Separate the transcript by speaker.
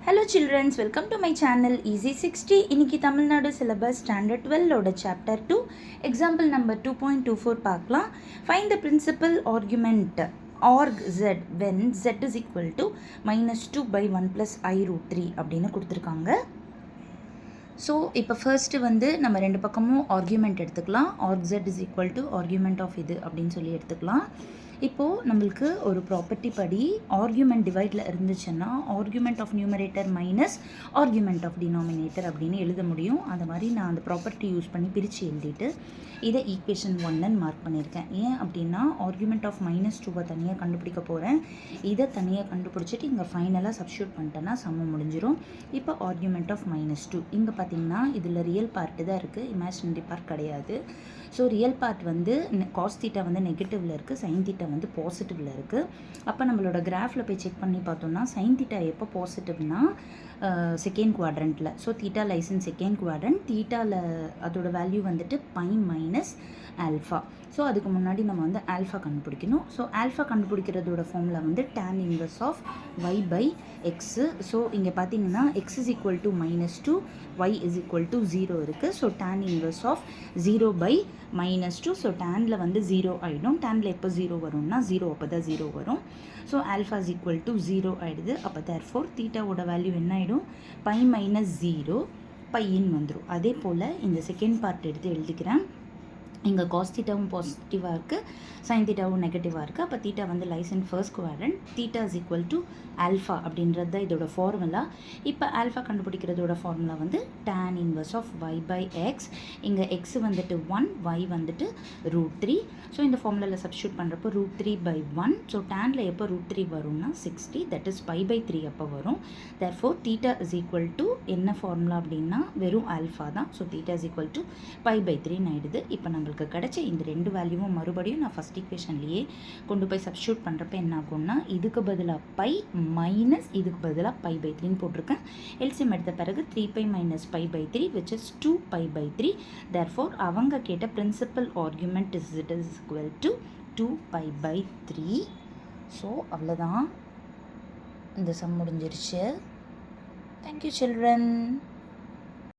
Speaker 1: Hello children, welcome to my channel Easy 60. இன்னைக்கு Tamil Nadu syllabus standard 12 ஓட chapter 2 example number 2.24 பார்க்கலாம். Find the principal argument arg z when z is equal to -2 by 1 plus I root 3 அப்படின்னு கொடுத்துருக்காங்க. So இப்போ first வந்து நம்ம ரெண்டு பக்கமும் ஆர்கியூமெண்ட் எடுத்துக்கலாம். arg z is equal to argument of இது அப்படின்னு சொல்லி எடுத்துக்கலாம். இப்போது நம்மளுக்கு ஒரு ப்ராப்பர்ட்டி படி ஆர்கியூமெண்ட் டிவைடில் இருந்துச்சுன்னா argument of numerator minus argument of denominator அப்படின்னு எழுத முடியும். அந்த மாதிரி நான் அந்த ப்ராப்பர்ட்டி யூஸ் பண்ணி பிரித்து எழுதிட்டு இதை ஈக்குவேஷன் 1ன்னு மார்க் பண்ணியிருக்கேன். ஏன் அப்படின்னா ஆர்கியூமெண்ட் ஆஃப் -2 தனியாக கண்டுபிடிக்க போகிறேன். இதை தனியாக கண்டுபிடிச்சிட்டு இங்கே ஃபைனலாக சப்ஸ்டியூட் பண்ணிட்டேன்னா சம்ம முடிஞ்சிடும். இப்போ ஆர்கியூமெண்ட் ஆஃப் -2 இங்கே பார்த்தீங்கன்னா இதில் ரியல் பார்ட்டு தான் இருக்குது, இமேஜினரி பார்ட் கிடையாது. ஸோ ரியல் பார்ட் வந்து காஸ் தீட்டா வந்து நெகட்டிவில் இருக்குது, சைன் தீட்டா வந்து பாசிட்டிவில் இருக்குது. அப்போ நம்மளோட கிராஃபில் போய் செக் பண்ணி பார்த்தோம்னா சைன் தீட்டா எப்போ பாசிட்டிவ்னா செகண்ட் குவாட்ரண்ட்டில். So theta lies in second quadrant. தீட்டாவில் அதோட வேல்யூ வந்துட்டு பை மைனஸ் ஆல்ஃபா. ஸோ அதுக்கு முன்னாடி நம்ம வந்து ஆல்ஃபா கண்டுபிடிக்கணும். ஸோ ஆல்ஃபா கண்டுபிடிக்கிறதோட ஃபார்முலா வந்து tan inverse of y by x. So இங்கே பார்த்தீங்கன்னா x is equal to -2, y is equal to 0 இருக்குது. So tan inverse of 0 by -2. So டேனில் வந்து 0 ஆகிடும். டேனில் எப்போ 0 வரும்னா 0 அப்போ தான் 0 வரும். So alpha is equal to 0 ஆகிடுது. அப்போ தேர்ஃபோர் தீட்டாவோட வேல்யூ என்ன ஆகிடும்? பை மைனஸ் 0 பையின்னு வந்துடும். அதே போல் இந்த செகண்ட் பார்ட் எடுத்து எழுதிக்கிறேன். இங்கே காஸ் தீட்டாவும் பாசிட்டிவாக இருக்குது, சைன் தீட்டாவும் நெகட்டிவாக இருக்குது. அப்போ தீட்டா வந்து lies in first quadrant. Theta is equal to alpha அப்படின்றது தான் இதோட ஃபார்முலா. இப்போ ஆல்ஃபா கண்டுபிடிக்கிறதோட ஃபார்முலா வந்து tan inverse of y by x. இங்கே எக்ஸ் வந்துட்டு 1, y வந்துட்டு √3. ஸோ இந்த ஃபார்முலாவில் சப்ஸ்டியூட் பண்ணுறப்போ √3 பை 1. ஸோ டேனில் எப்போ √3 வரும்னா 60, தட் இஸ் பை பை 3 அப்போ வரும். Therefore theta is equal to என்ன ஃபார்முலா அப்படின்னா வெறும் ஆல்ஃபா தான். So theta is equal to pi by 3 ஆகிடுது. இப்போ நம்மளுக்கு கிடைச்ச இந்த ரெண்டு வேல்யூவும் மறுபடியும் நான் ஃபஸ்ட் ஈக்குவேஷன்லேயே கொண்டு போய் சப்ஸ்டியூட் பண்ணுறப்ப என்ன ஆகும்னா இதுக்கு பதிலாக பை மைனஸ் இதுக்கு பதிலாக பை பை 3 போட்டிருக்கேன். எல்சிஎம் எடுத்த பிறகு 3π minus pi by 3 which is 2π pi 3. Therefore அவங்க கேட்ட principal argument is equal to 2π pi 3. So அவ்வளோதான், இந்த சம் முடிஞ்சிருச்சு. Thank you children.